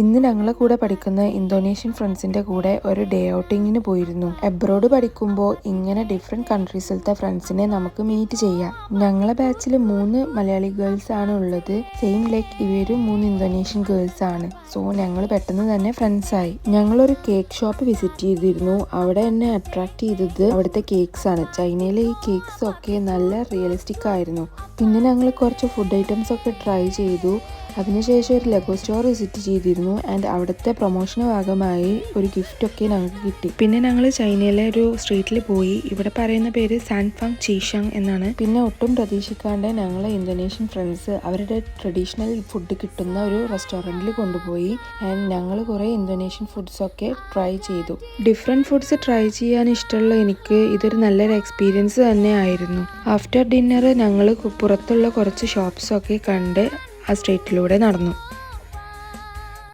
ഇന്ന് ഞങ്ങളെ കൂടെ പഠിക്കുന്ന ഇന്തോനേഷ്യൻ ഫ്രണ്ട്സിന്റെ കൂടെ ഒരു ഡേ ഔട്ടിങ്ങിന് പോയിരുന്നു. എബ്രോഡ് പഠിക്കുമ്പോൾ ഇങ്ങനെ ഡിഫറെന്റ് കൺട്രീസിലത്തെ ഫ്രണ്ട്സിനെ നമുക്ക് മീറ്റ് ചെയ്യാം. ഞങ്ങളെ ബാച്ചിൽ 3 മലയാളി ഗേൾസ് ആണ് ഉള്ളത്. സെയിം ലൈക്ക് ഇവരും 3 ഇന്തോനേഷ്യൻ ഗേൾസ് ആണ്. സോ ഞങ്ങൾ പെട്ടെന്ന് തന്നെ ഫ്രണ്ട്സ് ആയി. ഞങ്ങളൊരു കേക്ക് ഷോപ്പ് വിസിറ്റ് ചെയ്തിരുന്നു. അവിടെ എന്നെ അട്രാക്ട് ചെയ്തത് അവിടുത്തെ കേക്ക്സ് ആണ്. ചൈനയിലെ ഈ കേക്ക്സ് ഒക്കെ നല്ല റിയലിസ്റ്റിക് ആയിരുന്നു. പിന്നെ ഞങ്ങൾ കുറച്ച് ഫുഡ് ഐറ്റംസ് ഒക്കെ ട്രൈ ചെയ്തു. അതിനുശേഷം ഒരു ലെഗോ സ്റ്റോർ വിസിറ്റ് ചെയ്തിരുന്നു. ആൻഡ് അവിടുത്തെ പ്രൊമോഷന് ഭാഗമായി ഒരു ഗിഫ്റ്റ് ഒക്കെ ഞങ്ങൾക്ക് കിട്ടി. പിന്നെ ഞങ്ങൾ ചൈനയിലെ ഒരു സ്ട്രീറ്റിൽ പോയി. ഇവിടെ പറയുന്ന പേര് സാൻഫാങ് ചീഷാങ് എന്നാണ്. പിന്നെ ഒട്ടും പ്രതീക്ഷിക്കാണ്ട് ഞങ്ങളെ ഇന്തോനേഷ്യൻ ഫ്രണ്ട്സ് അവരുടെ ട്രഡീഷണൽ ഫുഡ് കിട്ടുന്ന ഒരു റെസ്റ്റോറൻറ്റിൽ കൊണ്ടുപോയി. ആൻഡ് ഞങ്ങൾ കുറേ ഇന്തോനേഷ്യൻ ഫുഡ്സ് ഒക്കെ ട്രൈ ചെയ്തു. ഡിഫറെൻറ്റ് ഫുഡ്സ് ട്രൈ ചെയ്യാൻ ഇഷ്ടമുള്ള എനിക്ക് ഇതൊരു നല്ലൊരു എക്സ്പീരിയൻസ് തന്നെ ആയിരുന്നു. ആഫ്റ്റർ ഡിന്നർ ഞങ്ങൾ പുറത്തുള്ള കുറച്ച് ഷോപ്സ് ഒക്കെ കണ്ട് ആ സ്ട്രീറ്റിലൂടെ നടന്നു.